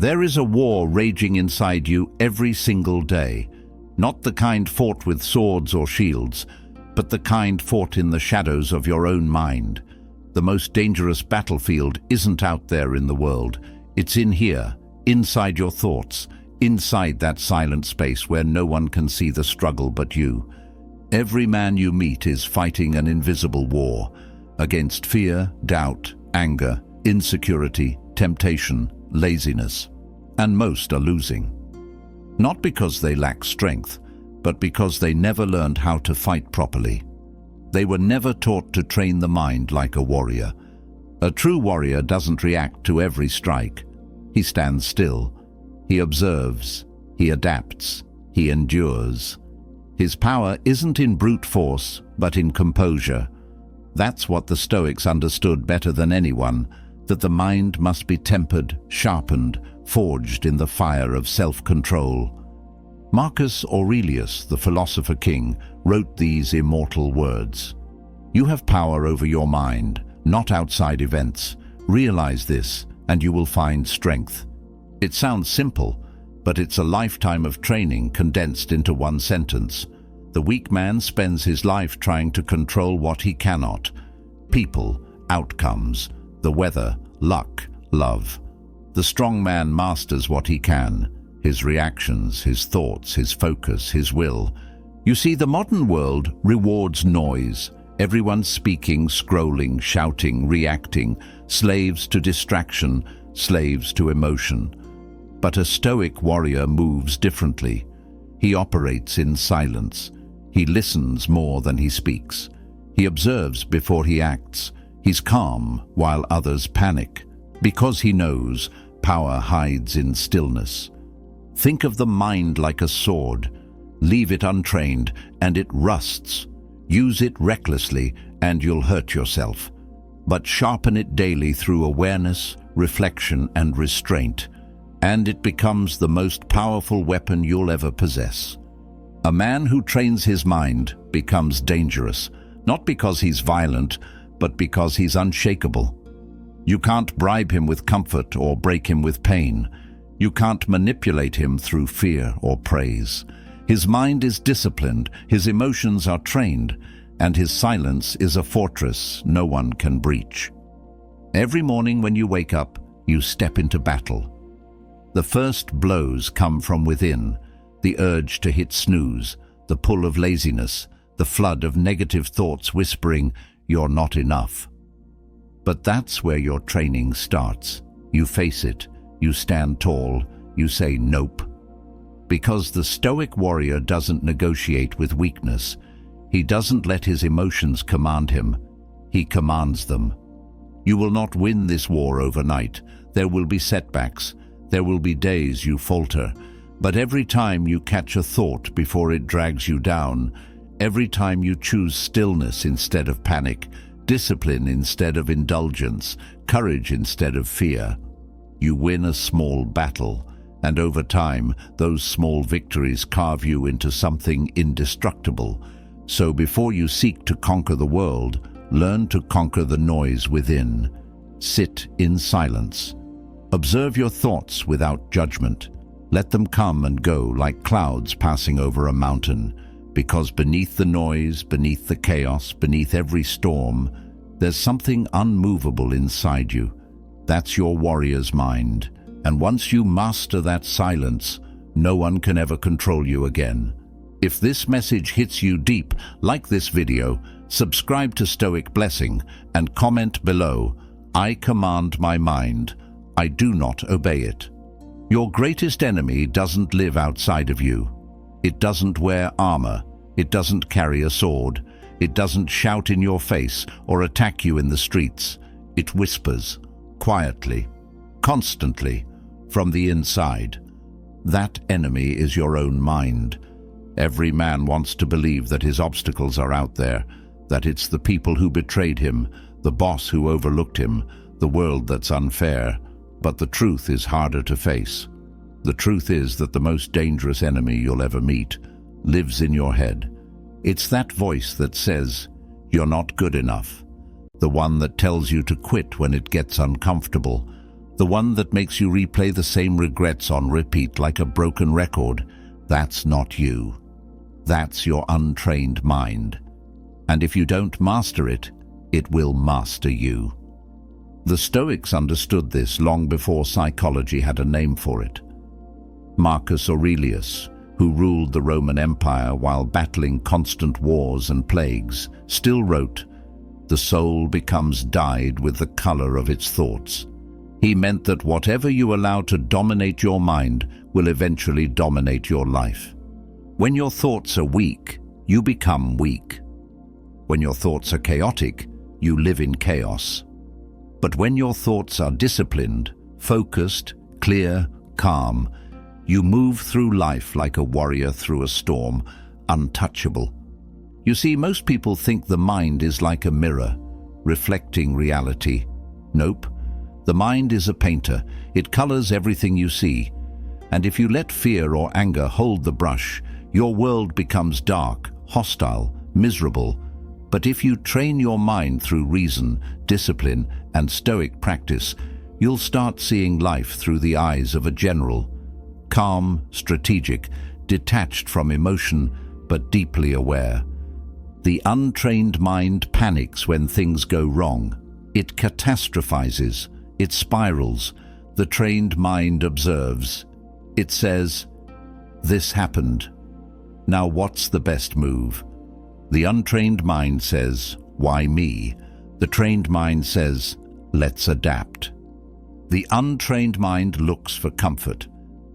There is a war raging inside you every single day, not the kind fought with swords or shields, but the kind fought in the shadows of your own mind. The most dangerous battlefield isn't out there in the world. It's in here, inside your thoughts, inside that silent space where no one can see the struggle but you. Every man you meet is fighting an invisible war against fear, doubt, anger, insecurity, temptation, laziness. And most are losing. Not because they lack strength, but because they never learned how to fight properly. They were never taught to train the mind like a warrior. A true warrior doesn't react to every strike. He stands still. He observes. He adapts. He endures. His power isn't in brute force, but in composure. That's what the Stoics understood better than anyone, that the mind must be tempered, sharpened, forged in the fire of self-control. Marcus Aurelius, the philosopher king, wrote these immortal words. "You have power over your mind, not outside events. Realize this, and you will find strength." It sounds simple, but it's a lifetime of training condensed into one sentence. The weak man spends his life trying to control what he cannot. People, outcomes, the weather, luck, love. The strong man masters what he can, his reactions, his thoughts, his focus, his will. You see, the modern world rewards noise. Everyone's speaking, scrolling, shouting, reacting, slaves to distraction, slaves to emotion. But a Stoic warrior moves differently. He operates in silence. He listens more than he speaks. He observes before he acts. He's calm while others panic, because he knows power hides in stillness. Think of the mind like a sword. Leave it untrained and it rusts. Use it recklessly and you'll hurt yourself. But sharpen it daily through awareness, reflection and restraint, and it becomes the most powerful weapon you'll ever possess. A man who trains his mind becomes dangerous, not because he's violent, but because he's unshakable. You can't bribe him with comfort or break him with pain. You can't manipulate him through fear or praise. His mind is disciplined, his emotions are trained, and his silence is a fortress no one can breach. Every morning when you wake up, you step into battle. The first blows come from within, the urge to hit snooze, the pull of laziness, the flood of negative thoughts whispering, "You're not enough." But that's where your training starts. You face it, you stand tall, you say nope. Because the Stoic warrior doesn't negotiate with weakness. He doesn't let his emotions command him. He commands them. You will not win this war overnight. There will be setbacks. There will be days you falter. But every time you catch a thought before it drags you down, every time you choose stillness instead of panic, discipline instead of indulgence, courage instead of fear, you win a small battle, and over time, those small victories carve you into something indestructible. So before you seek to conquer the world, learn to conquer the noise within. Sit in silence. Observe your thoughts without judgment. Let them come and go like clouds passing over a mountain, because beneath the noise, beneath the chaos, beneath every storm, there's something unmovable inside you. That's your warrior's mind. And once you master that silence, no one can ever control you again. If this message hits you deep, like this video, subscribe to Stoic Blessing, and comment below, "I command my mind. I do not obey it." Your greatest enemy doesn't live outside of you. It doesn't wear armor. It doesn't carry a sword. It doesn't shout in your face or attack you in the streets. It whispers, quietly, constantly, from the inside. That enemy is your own mind. Every man wants to believe that his obstacles are out there, that it's the people who betrayed him, the boss who overlooked him, the world that's unfair. But the truth is harder to face. The truth is that the most dangerous enemy you'll ever meet lives in your head. It's that voice that says, "You're not good enough." The one that tells you to quit when it gets uncomfortable. The the one that makes you replay the same regrets on repeat like a broken record, that's not you. That's your untrained mind. And if you don't master it, it will master you. The Stoics understood this long before psychology had a name for it. Marcus Aurelius, who ruled the Roman Empire while battling constant wars and plagues, still wrote, "The soul becomes dyed with the color of its thoughts." He meant that whatever you allow to dominate your mind will eventually dominate your life. When your thoughts are weak, you become weak. When your thoughts are chaotic, you live in chaos. But when your thoughts are disciplined, focused, clear, calm, you move through life like a warrior through a storm, untouchable. You see, most people think the mind is like a mirror, reflecting reality. Nope. The mind is a painter. It colors everything you see. And if you let fear or anger hold the brush, your world becomes dark, hostile, miserable. But if you train your mind through reason, discipline, and Stoic practice, you'll start seeing life through the eyes of a general. Calm, strategic, detached from emotion, but deeply aware. The untrained mind panics when things go wrong. It catastrophizes. It spirals. The trained mind observes. It says, "This happened. Now what's the best move?" The untrained mind says, "Why me?" The trained mind says, "Let's adapt." The untrained mind looks for comfort.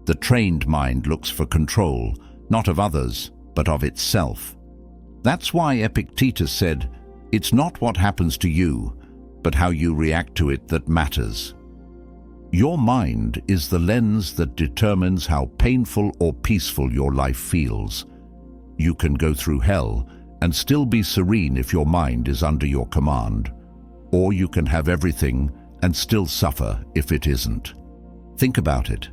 The trained mind looks for control, not of others, but of itself. That's why Epictetus said, "It's not what happens to you, but how you react to it that matters." Your mind is the lens that determines how painful or peaceful your life feels. You can go through hell and still be serene if your mind is under your command. Or you can have everything and still suffer if it isn't. Think about it.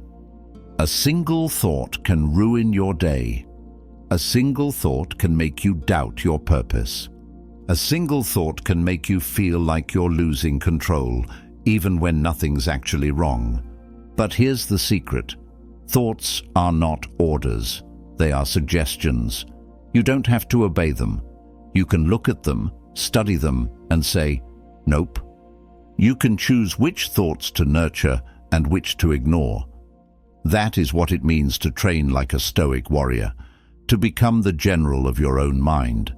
A single thought can ruin your day. A single thought can make you doubt your purpose. A single thought can make you feel like you're losing control, even when nothing's actually wrong. But here's the secret. Thoughts are not orders. They are suggestions. You don't have to obey them. You can look at them, study them, and say, "Nope." You can choose which thoughts to nurture and which to ignore. That is what it means to train like a Stoic warrior, to become the general of your own mind.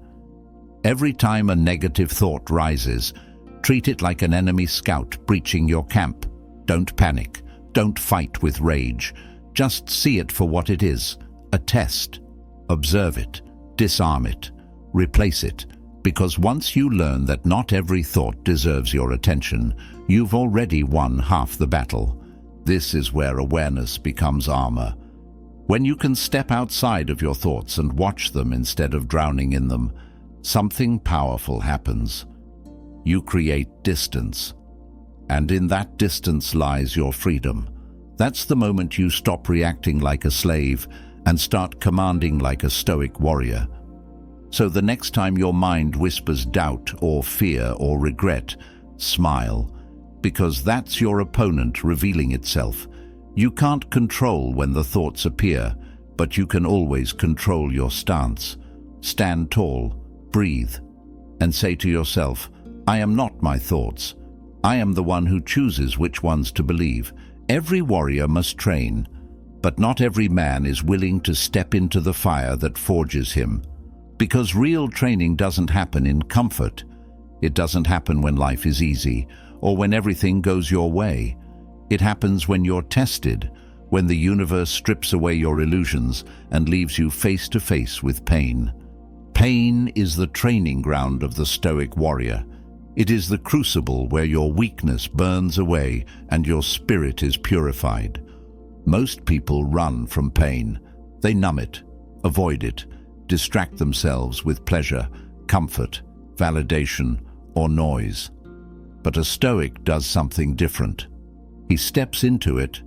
Every time a negative thought rises, treat it like an enemy scout breaching your camp. Don't panic. Don't fight with rage. Just see it for what it is, a test. Observe it, disarm it, replace it, because once you learn that not every thought deserves your attention, you've already won half the battle. This is where awareness becomes armor. When you can step outside of your thoughts and watch them instead of drowning in them, something powerful happens. You create distance. And in that distance lies your freedom. That's the moment you stop reacting like a slave and start commanding like a Stoic warrior. So the next time your mind whispers doubt or fear or regret, smile, because that's your opponent revealing itself. You can't control when the thoughts appear, but you can always control your stance. Stand tall, breathe, and say to yourself, "I am not my thoughts. I am the one who chooses which ones to believe." Every warrior must train, but not every man is willing to step into the fire that forges him. Because real training doesn't happen in comfort. It doesn't happen when life is easy, or when everything goes your way. It happens when you're tested, when the universe strips away your illusions and leaves you face to face with pain. Pain is the training ground of the Stoic warrior. It is the crucible where your weakness burns away and your spirit is purified. Most people run from pain. They numb it, avoid it, distract themselves with pleasure, comfort, validation, or noise. But a Stoic does something different. He steps into it.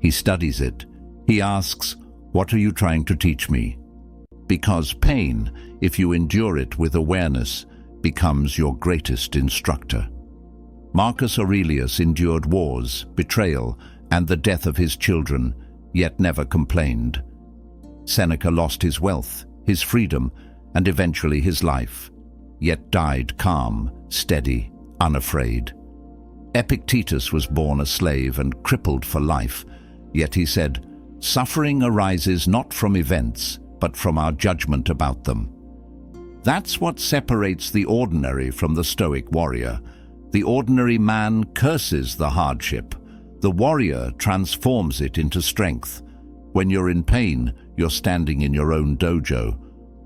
He studies it. He asks, "What are you trying to teach me?" Because pain, if you endure it with awareness, becomes your greatest instructor. Marcus Aurelius endured wars, betrayal, and the death of his children, yet never complained. Seneca lost his wealth, his freedom, and eventually his life, yet died calm, steady, unafraid. Epictetus was born a slave and crippled for life, yet he said, "Suffering arises not from events, but from our judgment about them." That's what separates the ordinary from the Stoic warrior. The ordinary man curses the hardship. The warrior transforms it into strength. When you're in pain, you're standing in your own dojo.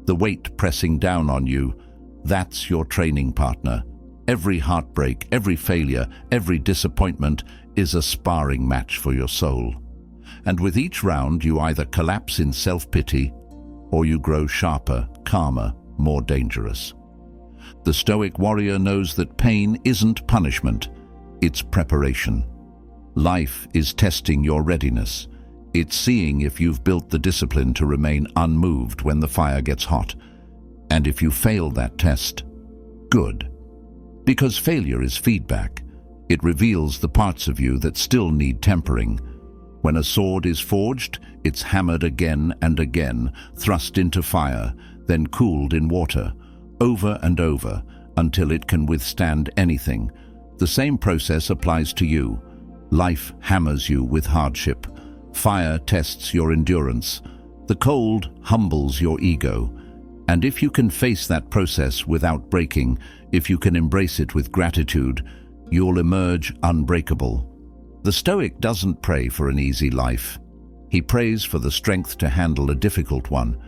The weight pressing down on you, that's your training partner. Every heartbreak, every failure, every disappointment is a sparring match for your soul. And with each round, you either collapse in self-pity or you grow sharper, calmer, more dangerous. The Stoic warrior knows that pain isn't punishment, it's preparation. Life is testing your readiness. It's seeing if you've built the discipline to remain unmoved when the fire gets hot. And if you fail that test, good. Because failure is feedback. It reveals the parts of you that still need tempering. When a sword is forged, it's hammered again and again, thrust into fire, then cooled in water, over and over, until it can withstand anything. The same process applies to you. Life hammers you with hardship. Fire tests your endurance. The cold humbles your ego. And if you can face that process without breaking, if you can embrace it with gratitude, you'll emerge unbreakable. The Stoic doesn't pray for an easy life. He prays for the strength to handle a difficult one,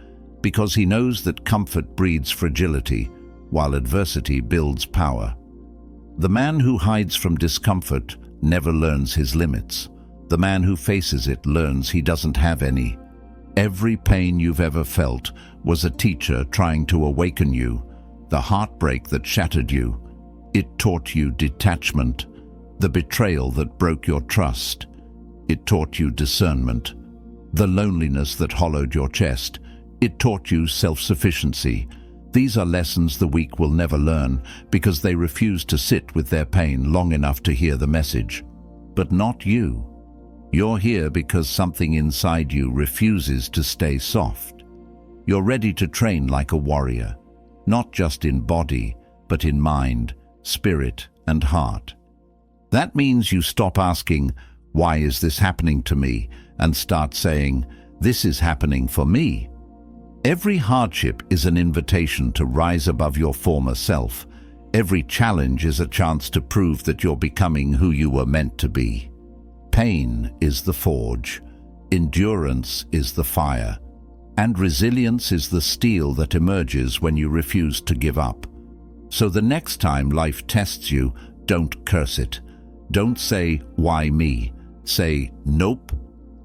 because he knows that comfort breeds fragility, while adversity builds power. The man who hides from discomfort never learns his limits. The man who faces it learns he doesn't have any. Every pain you've ever felt was a teacher trying to awaken you. The heartbreak that shattered you, it taught you detachment. The betrayal that broke your trust, it taught you discernment. The loneliness that hollowed your chest, it taught you self-sufficiency. These are lessons the weak will never learn because they refuse to sit with their pain long enough to hear the message. But not you. You're here because something inside you refuses to stay soft. You're ready to train like a warrior, not just in body, but in mind, spirit, and heart. That means you stop asking, "Why is this happening to me?" and start saying, "This is happening for me." Every hardship is an invitation to rise above your former self. Every challenge is a chance to prove that you're becoming who you were meant to be. Pain is the forge, endurance is the fire, and resilience is the steel that emerges when you refuse to give up. So the next time life tests you, don't curse it. Don't say, "Why me?" Say, "Nope,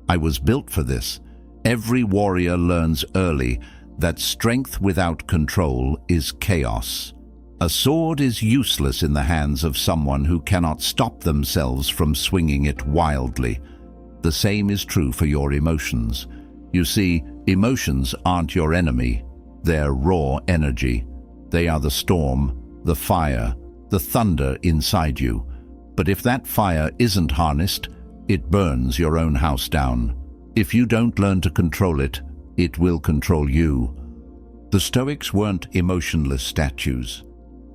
I was built for this." Every warrior learns early that strength without control is chaos. A sword is useless in the hands of someone who cannot stop themselves from swinging it wildly. The same is true for your emotions. You see, emotions aren't your enemy. They're raw energy. They are the storm, the fire, the thunder inside you. But if that fire isn't harnessed, it burns your own house down. If you don't learn to control it, it will control you. The Stoics weren't emotionless statues.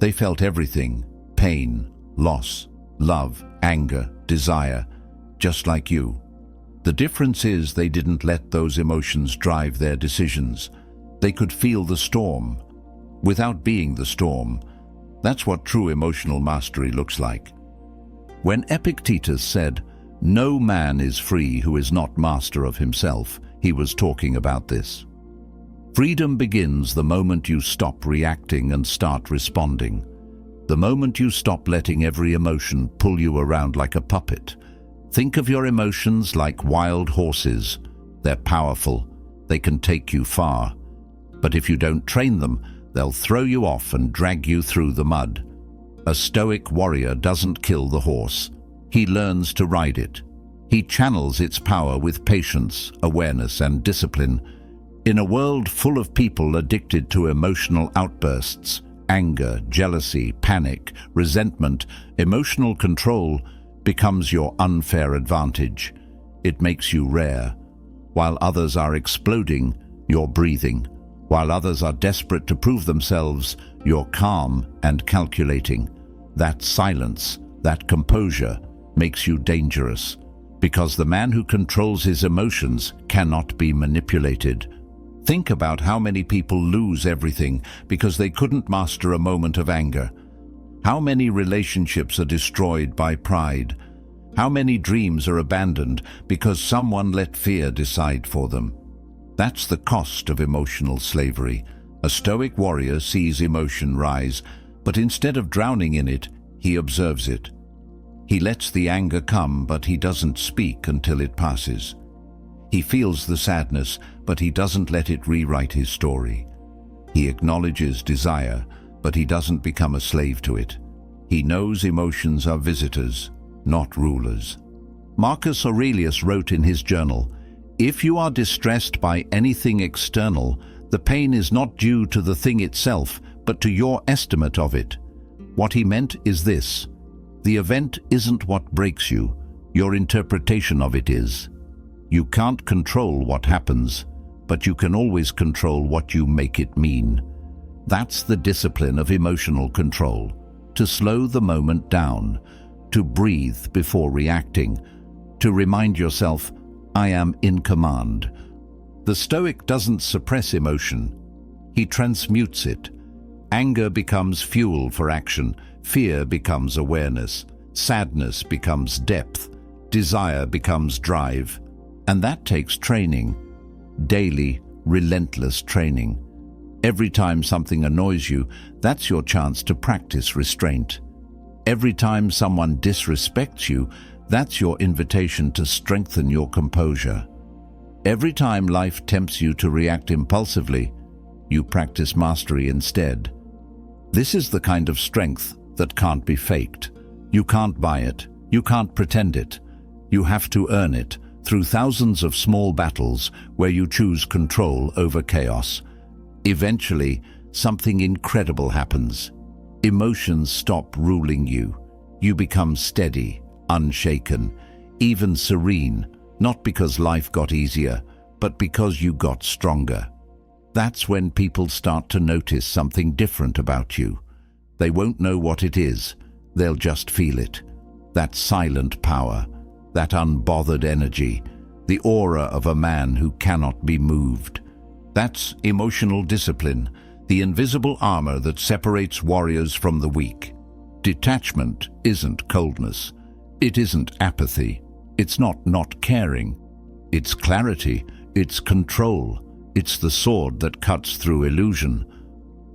They felt everything: pain, loss, love, anger, desire, just like you. The difference is they didn't let those emotions drive their decisions. They could feel the storm without being the storm. That's what true emotional mastery looks like. When Epictetus said, "No man is free who is not master of himself," he was talking about this. Freedom begins the moment you stop reacting and start responding. The moment you stop letting every emotion pull you around like a puppet. Think of your emotions like wild horses. They're powerful. They can take you far. But if you don't train them, they'll throw you off and drag you through the mud. A Stoic warrior doesn't kill the horse. He learns to ride it. He channels its power with patience, awareness, and discipline. In a world full of people addicted to emotional outbursts, anger, jealousy, panic, resentment, emotional control becomes your unfair advantage. It makes you rare. While others are exploding, you're breathing. While others are desperate to prove themselves, you're calm and calculating. That silence, that composure, makes you dangerous, because the man who controls his emotions cannot be manipulated. Think about how many people lose everything because they couldn't master a moment of anger. How many relationships are destroyed by pride? How many dreams are abandoned because someone let fear decide for them? That's the cost of emotional slavery. A Stoic warrior sees emotion rise, but instead of drowning in it, he observes it. He lets the anger come, but he doesn't speak until it passes. He feels the sadness, but he doesn't let it rewrite his story. He acknowledges desire, but he doesn't become a slave to it. He knows emotions are visitors, not rulers. Marcus Aurelius wrote in his journal, "If you are distressed by anything external, the pain is not due to the thing itself, but to your estimate of it." What he meant is this: the event isn't what breaks you, your interpretation of it is. You can't control what happens, but you can always control what you make it mean. That's the discipline of emotional control: to slow the moment down, to breathe before reacting, to remind yourself, "I am in command." The Stoic doesn't suppress emotion, he transmutes it. Anger becomes fuel for action, fear becomes awareness, sadness becomes depth, desire becomes drive. And that takes training, daily, relentless training. Every time something annoys you, that's your chance to practice restraint. Every time someone disrespects you, that's your invitation to strengthen your composure. Every time life tempts you to react impulsively, you practice mastery instead. This is the kind of strength that can't be faked. You can't buy it. You can't pretend it. You have to earn it through thousands of small battles where you choose control over chaos. Eventually, something incredible happens. Emotions stop ruling you. You become steady, unshaken, even serene, not because life got easier, but because you got stronger. That's when people start to notice something different about you. They won't know what it is, they'll just feel it. That silent power, that unbothered energy, the aura of a man who cannot be moved. That's emotional discipline, the invisible armor that separates warriors from the weak. Detachment isn't coldness. It isn't apathy. It's not caring. It's clarity. It's control. It's the sword that cuts through illusion.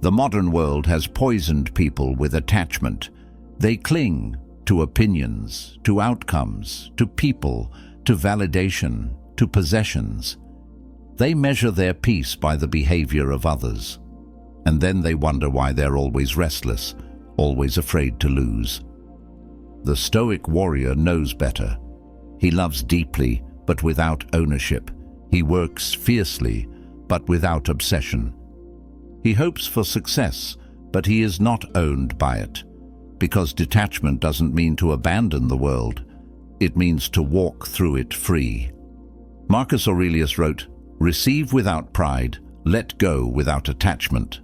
The modern world has poisoned people with attachment. They cling to opinions, to outcomes, to people, to validation, to possessions. They measure their peace by the behavior of others. And then they wonder why they're always restless, always afraid to lose. The Stoic warrior knows better. He loves deeply, but without ownership. He works fiercely, but without obsession. He hopes for success, but he is not owned by it. Because detachment doesn't mean to abandon the world. It means to walk through it free. Marcus Aurelius wrote, "Receive without pride, let go without attachment."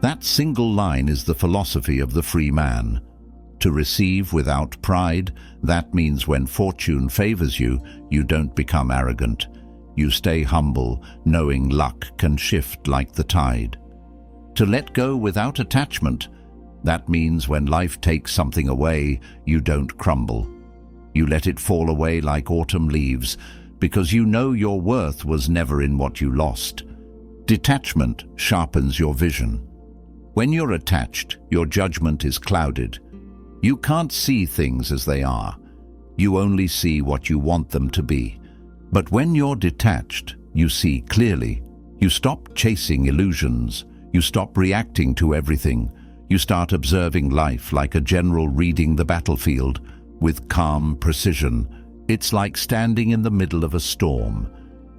That single line is the philosophy of the free man. To receive without pride, that means when fortune favors you, you don't become arrogant. You stay humble, knowing luck can shift like the tide. To let go without attachment, that means when life takes something away, you don't crumble. You let it fall away like autumn leaves, because you know your worth was never in what you lost. Detachment sharpens your vision. When you're attached, your judgment is clouded. You can't see things as they are. You only see what you want them to be. But when you're detached, you see clearly. You stop chasing illusions. You stop reacting to everything. You start observing life like a general reading the battlefield with calm precision. It's like standing in the middle of a storm.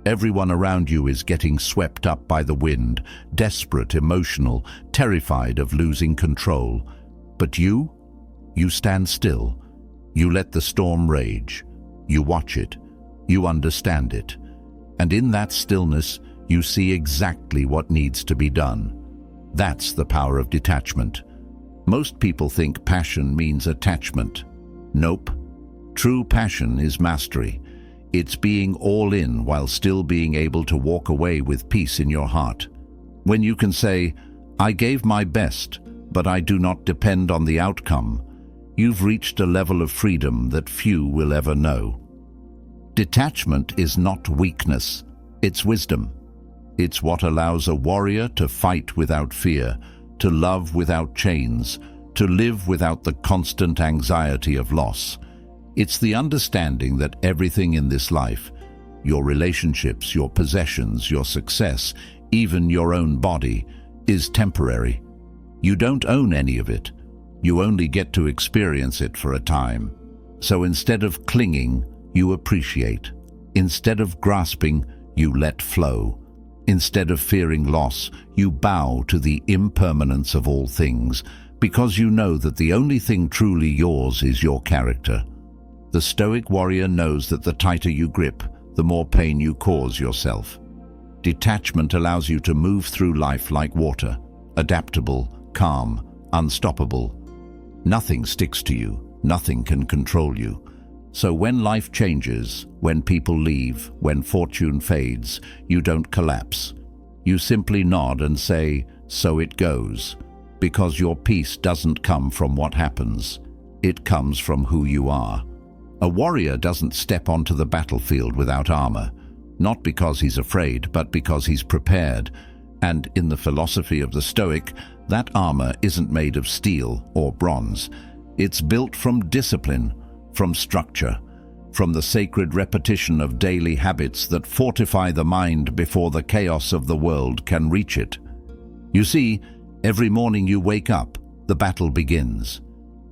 Everyone around you is getting swept up by the wind, desperate, emotional, terrified of losing control. But you stand still. You let the storm rage. You watch it. You understand it. And in that stillness, you see exactly what needs to be done. That's the power of detachment. Most people think passion means attachment. Nope. True passion is mastery. It's being all in while still being able to walk away with peace in your heart. When you can say, "I gave my best, but I do not depend on the outcome," you've reached a level of freedom that few will ever know. Detachment is not weakness, it's wisdom. It's what allows a warrior to fight without fear, to love without chains, to live without the constant anxiety of loss. It's the understanding that everything in this life, your relationships, your possessions, your success, even your own body, is temporary. You don't own any of it. You only get to experience it for a time. So instead of clinging, you appreciate. Instead of grasping, you let flow. Instead of fearing loss, you bow to the impermanence of all things, because you know that the only thing truly yours is your character. The Stoic warrior knows that the tighter you grip, the more pain you cause yourself. Detachment allows you to move through life like water, adaptable, calm, unstoppable. Nothing sticks to you, nothing can control you. So when life changes, when people leave, when fortune fades, you don't collapse. You simply nod and say, "So it goes," because your peace doesn't come from what happens. It comes from who you are. A warrior doesn't step onto the battlefield without armor, not because he's afraid, but because he's prepared. And in the philosophy of the Stoic, that armor isn't made of steel or bronze. It's built from discipline, from structure, from the sacred repetition of daily habits that fortify the mind before the chaos of the world can reach it. You see, every morning you wake up, the battle begins.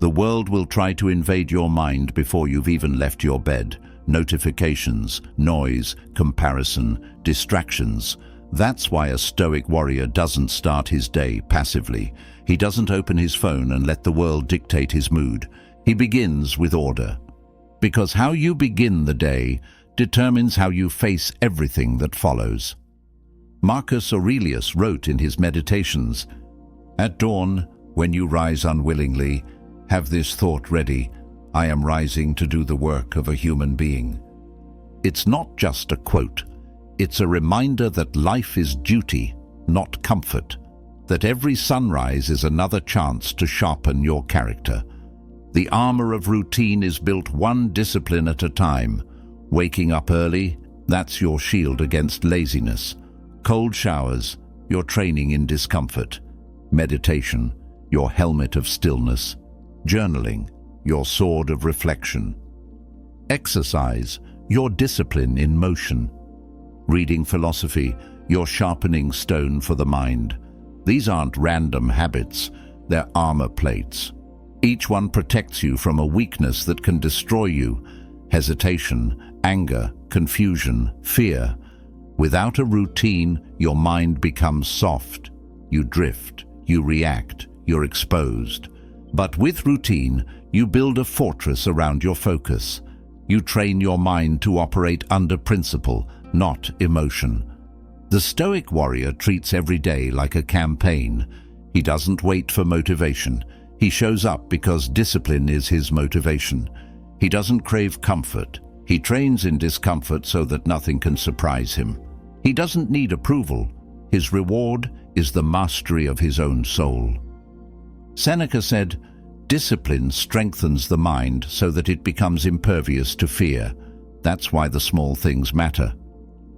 The world will try to invade your mind before you've even left your bed. Notifications, noise, comparison, distractions. That's why a Stoic warrior doesn't start his day passively. He doesn't open his phone and let the world dictate his mood. He begins with order. Because how you begin the day determines how you face everything that follows. Marcus Aurelius wrote in his Meditations, "At dawn, when you rise unwillingly, have this thought ready: I am rising to do the work of a human being." It's not just a quote. It's a reminder that life is duty, not comfort. That every sunrise is another chance to sharpen your character. The armor of routine is built one discipline at a time. Waking up early, that's your shield against laziness. Cold showers, your training in discomfort. Meditation, your helmet of stillness. Journaling, your sword of reflection. Exercise, your discipline in motion. Reading philosophy, your sharpening stone for the mind. These aren't random habits, they're armor plates. Each one protects you from a weakness that can destroy you: hesitation, anger, confusion, fear. Without a routine, your mind becomes soft. You drift, you react, you're exposed. But with routine, you build a fortress around your focus. You train your mind to operate under principle, not emotion. The Stoic warrior treats every day like a campaign. He doesn't wait for motivation. He shows up because discipline is his motivation. He doesn't crave comfort. He trains in discomfort so that nothing can surprise him. He doesn't need approval. His reward is the mastery of his own soul. Seneca said, "Discipline strengthens the mind so that it becomes impervious to fear." That's why the small things matter.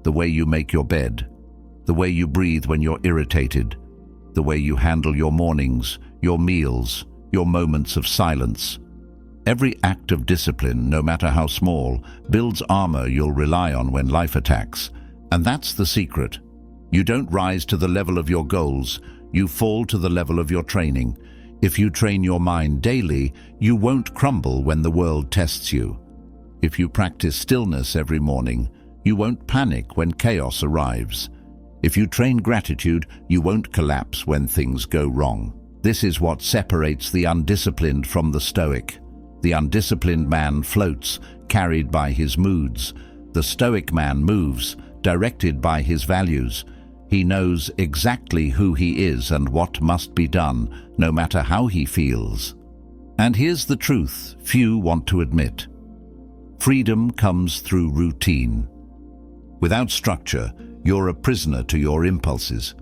The way you make your bed, the way you breathe when you're irritated, the way you handle your mornings, your meals, your moments of silence. Every act of discipline, no matter how small, builds armor you'll rely on when life attacks. And that's the secret. You don't rise to the level of your goals, you fall to the level of your training. If you train your mind daily, you won't crumble when the world tests you. If you practice stillness every morning, You won't panic when chaos arrives. If you train gratitude, you won't collapse when things go wrong. This is what separates the undisciplined from the Stoic. The undisciplined man floats, carried by his moods. The Stoic man moves, directed by his values. He knows exactly who he is and what must be done, no matter how he feels. And here's the truth few want to admit. Freedom comes through routine. Without structure, you're a prisoner to your impulses.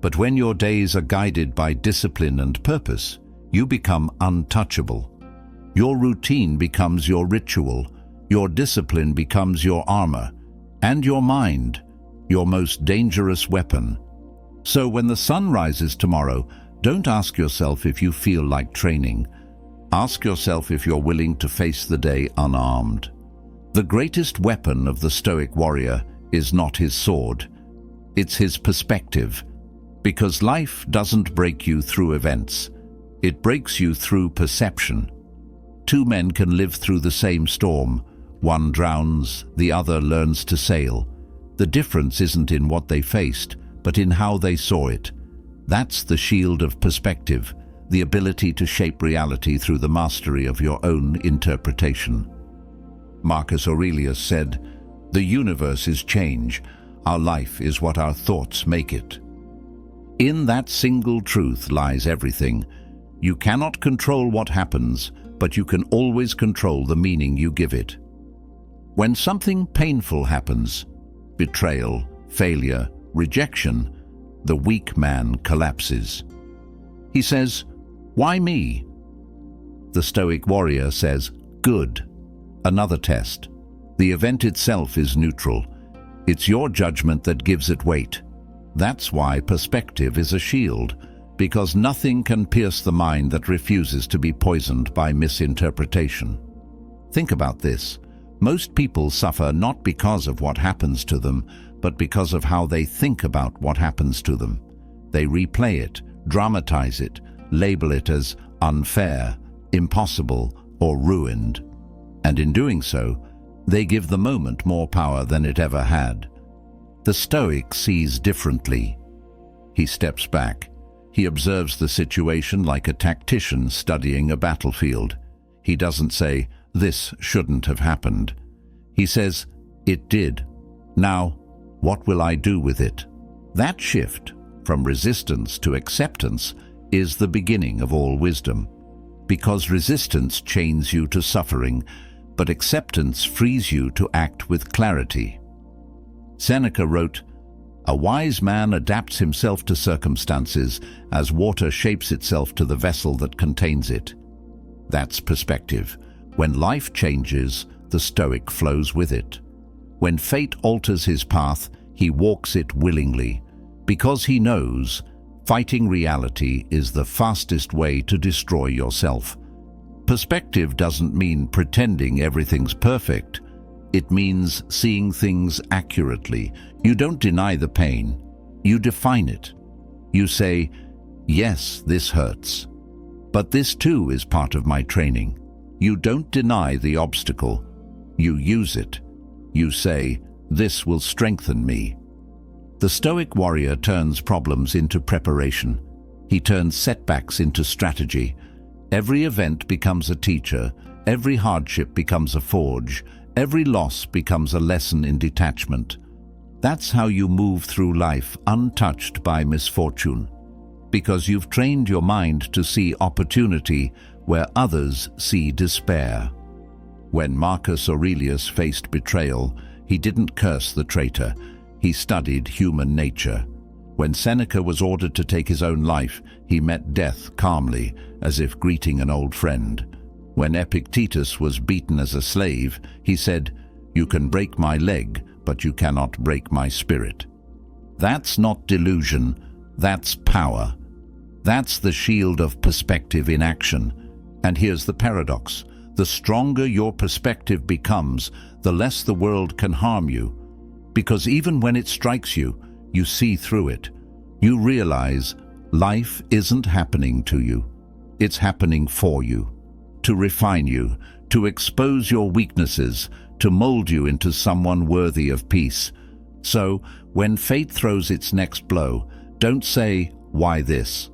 But when your days are guided by discipline and purpose, you become untouchable. Your routine becomes your ritual, your discipline becomes your armor, and your mind, your most dangerous weapon. So when the sun rises tomorrow, don't ask yourself if you feel like training. Ask yourself if you're willing to face the day unarmed. The greatest weapon of the Stoic warrior is not his sword, it's his perspective. Because life doesn't break you through events, it breaks you through perception. Two men can live through the same storm. One drowns, the other learns to sail. The difference isn't in what they faced, but in how they saw it. That's the shield of perspective, the ability to shape reality through the mastery of your own interpretation. Marcus Aurelius said, "The universe is change. Our life is what our thoughts make it." In that single truth lies everything. You cannot control what happens, but you can always control the meaning you give it. When something painful happens, betrayal, failure, rejection, the weak man collapses. He says, "Why me?" The Stoic warrior says, "Good." Another test. The event itself is neutral. It's your judgment that gives it weight. That's why perspective is a shield, because nothing can pierce the mind that refuses to be poisoned by misinterpretation. Think about this. Most people suffer not because of what happens to them, but because of how they think about what happens to them. They replay it, dramatize it, label it as unfair, impossible, or ruined. And in doing so, they give the moment more power than it ever had. The Stoic sees differently. He steps back. He observes the situation like a tactician studying a battlefield. He doesn't say, "This shouldn't have happened." He says, "It did. Now, what will I do with it?" That shift from resistance to acceptance is the beginning of all wisdom. Because resistance chains you to suffering, but acceptance frees you to act with clarity. Seneca wrote, "A wise man adapts himself to circumstances as water shapes itself to the vessel that contains it." That's perspective. When life changes, the Stoic flows with it. When fate alters his path, he walks it willingly, because he knows fighting reality is the fastest way to destroy yourself. Perspective doesn't mean pretending everything's perfect. It means seeing things accurately. You don't deny the pain. You define it. You say, "Yes, this hurts. But this too is part of my training." You don't deny the obstacle. You use it. You say, "This will strengthen me." The Stoic warrior turns problems into preparation. He turns setbacks into strategy. Every event becomes a teacher. Every hardship becomes a forge. Every loss becomes a lesson in detachment. That's how you move through life untouched by misfortune, because you've trained your mind to see opportunity where others see despair. When Marcus Aurelius faced betrayal, he didn't curse the traitor. He studied human nature. When Seneca was ordered to take his own life, he met death calmly, as if greeting an old friend. When Epictetus was beaten as a slave, he said, "You can break my leg, but you cannot break my spirit." That's not delusion, that's power. That's the shield of perspective in action. And here's the paradox. The stronger your perspective becomes, the less the world can harm you. Because even when it strikes you, you see through it. You realize life isn't happening to you. It's happening for you. To refine you, to expose your weaknesses, to mold you into someone worthy of peace. So, when fate throws its next blow, don't say, "Why this?"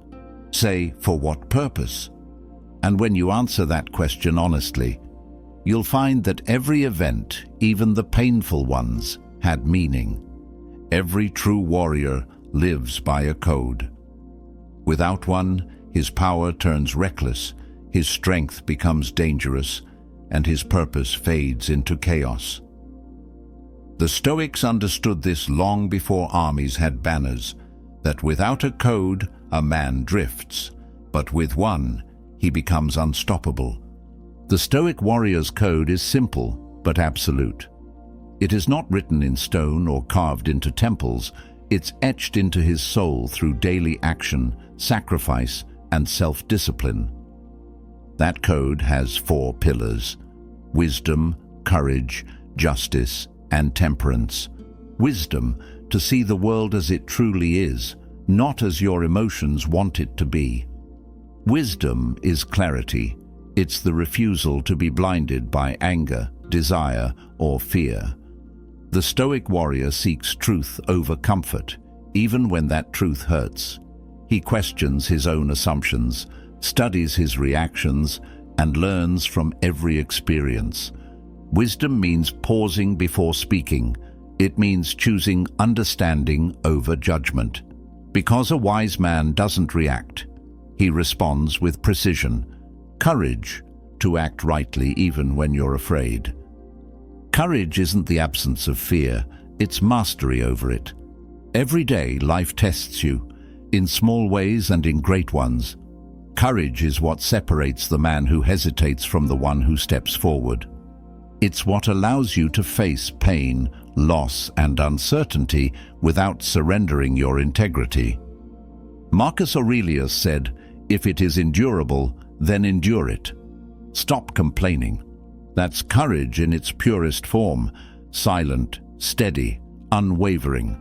Say, "For what purpose?" And when you answer that question honestly, you'll find that every event, even the painful ones, had meaning. Every true warrior lives by a code. Without one, his power turns reckless, his strength becomes dangerous, and his purpose fades into chaos. The Stoics understood this long before armies had banners, that without a code, a man drifts, but with one, he becomes unstoppable. The Stoic warrior's code is simple but absolute. It is not written in stone or carved into temples. It's etched into his soul through daily action, sacrifice, and self-discipline. That code has 4 pillars: wisdom, courage, justice, and temperance. Wisdom, to see the world as it truly is, not as your emotions want it to be. Wisdom is clarity. It's the refusal to be blinded by anger, desire, or fear. The Stoic warrior seeks truth over comfort, even when that truth hurts. He questions his own assumptions, studies his reactions, and learns from every experience. Wisdom means pausing before speaking. It means choosing understanding over judgment. Because a wise man doesn't react, he responds with precision. Courage, to act rightly even when you're afraid. Courage isn't the absence of fear, it's mastery over it. Every day life tests you, in small ways and in great ones. Courage is what separates the man who hesitates from the one who steps forward. It's what allows you to face pain, loss, and uncertainty without surrendering your integrity. Marcus Aurelius said, "If it is endurable, then endure it." Stop complaining. That's courage in its purest form, silent, steady, unwavering.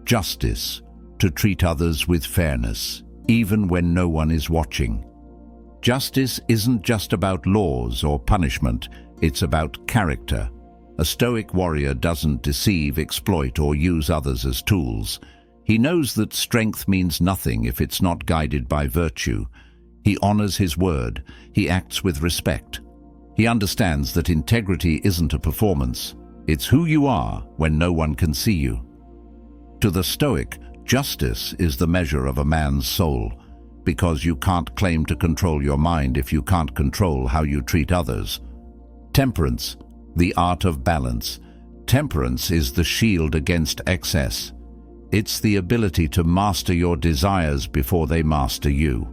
Justice, to treat others with fairness, even when no one is watching. Justice isn't just about laws or punishment, it's about character. A Stoic warrior doesn't deceive, exploit, or use others as tools. He knows that strength means nothing if it's not guided by virtue. He honors his word. He acts with respect. He understands that integrity isn't a performance. It's who you are when no one can see you. To the Stoic, justice is the measure of a man's soul, because you can't claim to control your mind if you can't control how you treat others. Temperance, the art of balance. Temperance is the shield against excess. It's the ability to master your desires before they master you.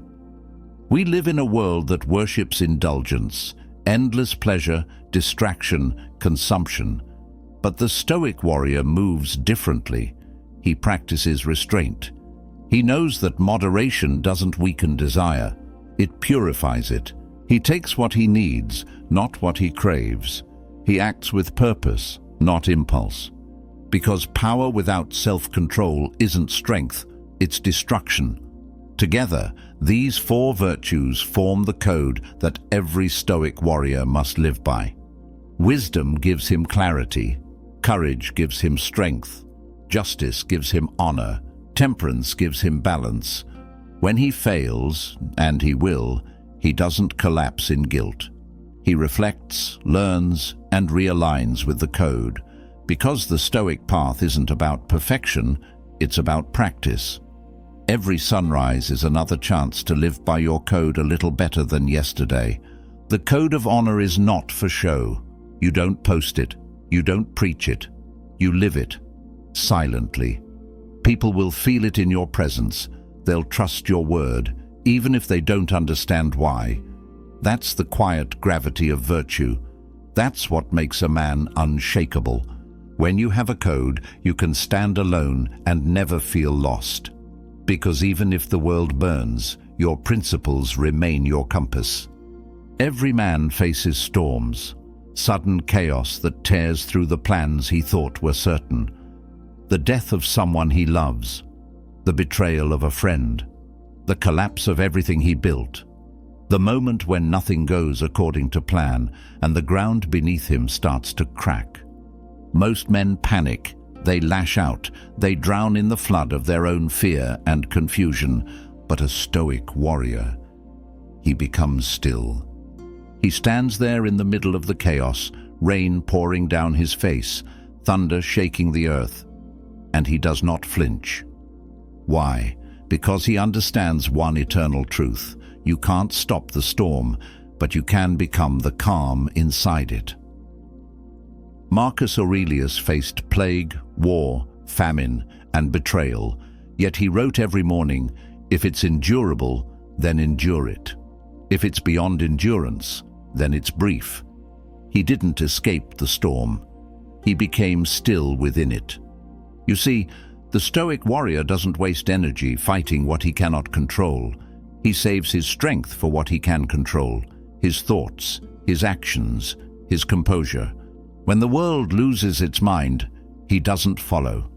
We live in a world that worships indulgence, endless pleasure, distraction, consumption. But the Stoic warrior moves differently. He practices restraint. He knows that moderation doesn't weaken desire. It purifies it. He takes what he needs, not what he craves. He acts with purpose, not impulse. Because power without self-control isn't strength, it's destruction. Together, these 4 virtues form the code that every Stoic warrior must live by. Wisdom gives him clarity. Courage gives him strength. Justice gives him honor. Temperance gives him balance. When he fails, and he will, he doesn't collapse in guilt. He reflects, learns, and realigns with the code. Because the Stoic path isn't about perfection, it's about practice. Every sunrise is another chance to live by your code a little better than yesterday. The code of honor is not for show. You don't post it. You don't preach it. You live it, silently. People will feel it in your presence. They'll trust your word, even if they don't understand why. That's the quiet gravity of virtue. That's what makes a man unshakable. When you have a code, you can stand alone and never feel lost. Because even if the world burns, your principles remain your compass. Every man faces storms, sudden chaos that tears through the plans he thought were certain. The death of someone he loves, the betrayal of a friend, the collapse of everything he built. The moment when nothing goes according to plan and the ground beneath him starts to crack. Most men panic, they lash out, they drown in the flood of their own fear and confusion, but a Stoic warrior, he becomes still. He stands there in the middle of the chaos, rain pouring down his face, thunder shaking the earth, and he does not flinch. Why? Because he understands one eternal truth. You can't stop the storm, but you can become the calm inside it. Marcus Aurelius faced plague, war, famine, and betrayal, yet he wrote every morning, "If it's endurable, then endure it. If it's beyond endurance, then it's brief." He didn't escape the storm. He became still within it. You see, the Stoic warrior doesn't waste energy fighting what he cannot control. He saves his strength for what he can control, his thoughts, his actions, his composure. When the world loses its mind, he doesn't follow.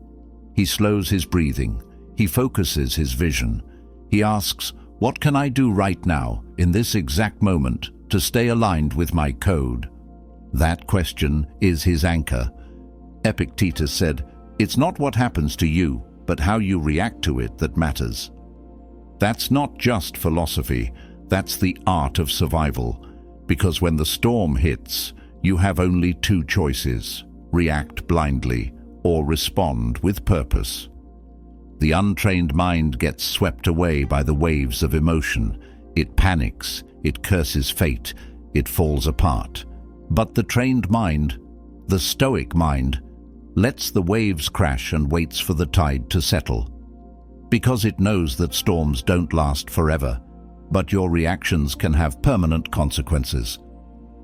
He slows his breathing. He focuses his vision. He asks, what can I do right now, in this exact moment, to stay aligned with my code? That question is his anchor. Epictetus said, "It's not what happens to you, but how you react to it that matters." That's not just philosophy, that's the art of survival. Because when the storm hits, you have only two choices: react blindly or respond with purpose. The untrained mind gets swept away by the waves of emotion. It panics, it curses fate, it falls apart. But the trained mind, the Stoic mind, lets the waves crash and waits for the tide to settle. Because it knows that storms don't last forever, but your reactions can have permanent consequences.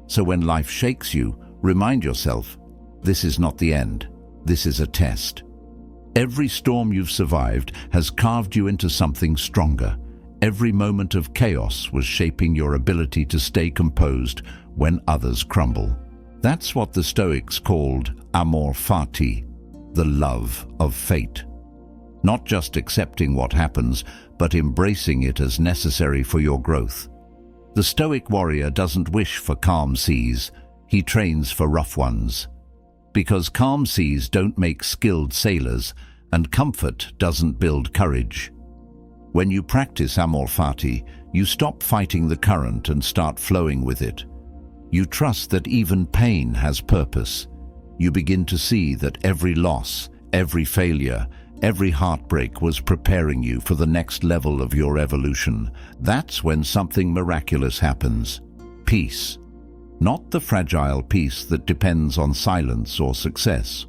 So when life shakes you, remind yourself, this is not the end, this is a test. Every storm you've survived has carved you into something stronger. Every moment of chaos was shaping your ability to stay composed when others crumble. That's what the Stoics called amor fati, the love of fate. Not just accepting what happens, but embracing it as necessary for your growth. The Stoic warrior doesn't wish for calm seas, he trains for rough ones. Because calm seas don't make skilled sailors, and comfort doesn't build courage. When you practice amor fati, you stop fighting the current and start flowing with it. You trust that even pain has purpose. You begin to see that every loss, every failure, every heartbreak was preparing you for the next level of your evolution. That's when something miraculous happens. Peace. Not the fragile peace that depends on silence or success,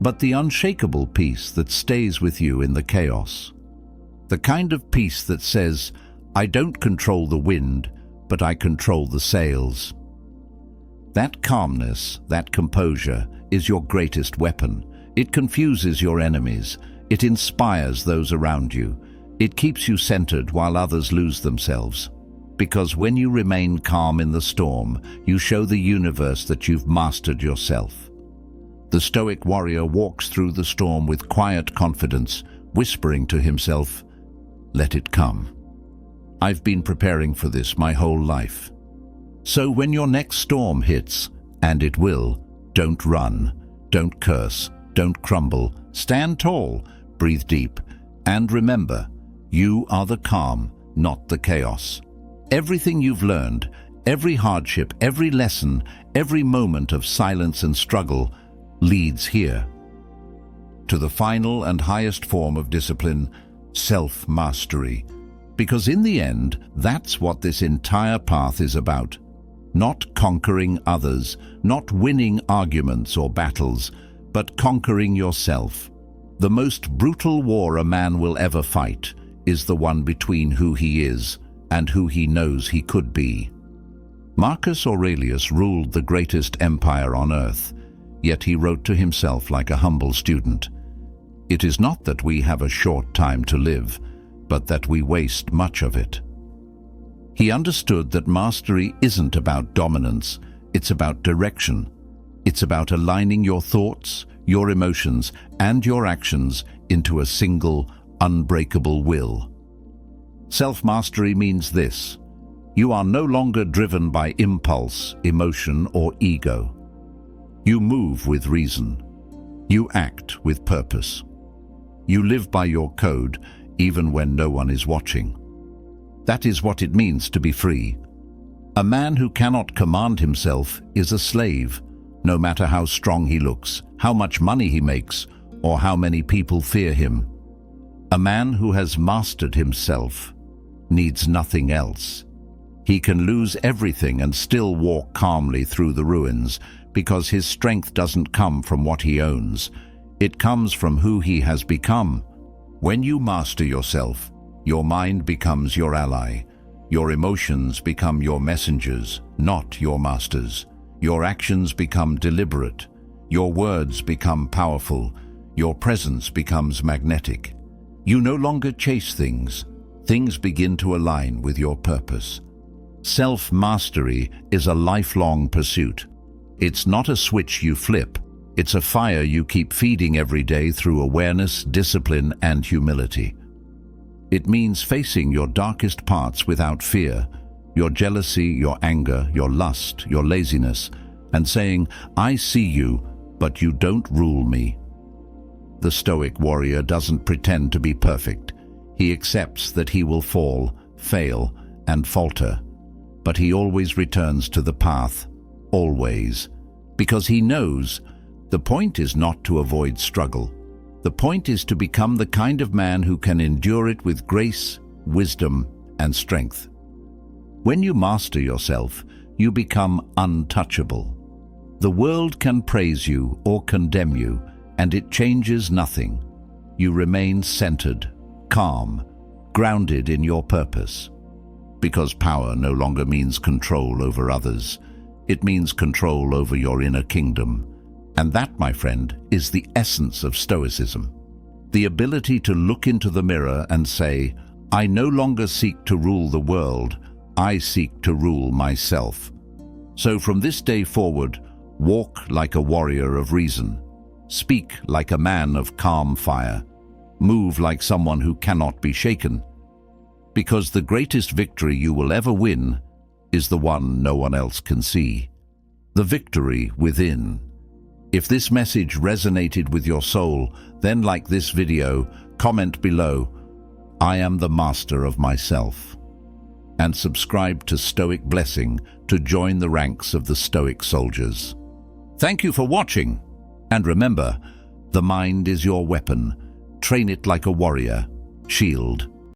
but the unshakable peace that stays with you in the chaos. The kind of peace that says, I don't control the wind, but I control the sails. That calmness, that composure, is your greatest weapon. It confuses your enemies. It inspires those around you. It keeps you centered while others lose themselves. Because when you remain calm in the storm, you show the universe that you've mastered yourself. The Stoic warrior walks through the storm with quiet confidence, whispering to himself, "Let it come. I've been preparing for this my whole life." So when your next storm hits, and it will, don't run, don't curse, don't crumble, stand tall, breathe deep, and remember, you are the calm, not the chaos. Everything you've learned, every hardship, every lesson, every moment of silence and struggle leads here. To the final and highest form of discipline, self-mastery. Because in the end, that's what this entire path is about. Not conquering others, not winning arguments or battles, but conquering yourself. The most brutal war a man will ever fight is the one between who he is and who he knows he could be. Marcus Aurelius ruled the greatest empire on earth, yet he wrote to himself like a humble student. It is not that we have a short time to live, but that we waste much of it. He understood that mastery isn't about dominance, it's about direction. It's about aligning your thoughts, your emotions, and your actions into a single, unbreakable will. Self-mastery means this: You are no longer driven by impulse, emotion, or ego. You move with reason. You act with purpose. You live by your code, even when no one is watching. That is what it means to be free. A man who cannot command himself is a slave, no matter how strong he looks, how much money he makes, or how many people fear him. A man who has mastered himself needs nothing else. He can lose everything and still walk calmly through the ruins, because his strength doesn't come from what he owns. It comes from who he has become. When you master yourself, your mind becomes your ally. Your emotions become your messengers, not your masters. Your actions become deliberate. Your words become powerful. Your presence becomes magnetic. You no longer chase things. Things begin to align with your purpose. Self-mastery is a lifelong pursuit. It's not a switch you flip. It's a fire you keep feeding every day through awareness, discipline, and humility. It means facing your darkest parts without fear, your jealousy, your anger, your lust, your laziness, and saying, "I see you, but you don't rule me." The Stoic warrior doesn't pretend to be perfect. He accepts that he will fall, fail, and falter. But he always returns to the path, always, because he knows the point is not to avoid struggle. The point is to become the kind of man who can endure it with grace, wisdom, and strength. When you master yourself, you become untouchable. The world can praise you or condemn you, and it changes nothing. You remain centered, calm, grounded in your purpose. Because power no longer means control over others. It means control over your inner kingdom. And that, my friend, is the essence of Stoicism. The ability to look into the mirror and say, "I no longer seek to rule the world, I seek to rule myself." So from this day forward, walk like a warrior of reason. Speak like a man of calm fire. Move like someone who cannot be shaken. Because the greatest victory you will ever win is the one no one else can see. The victory within. If this message resonated with your soul, then like this video, comment below, "I am the master of myself," and subscribe to Stoic Blessing to join the ranks of the Stoic soldiers. Thank you for watching, and remember, the mind is your weapon. Train it like a warrior. Shield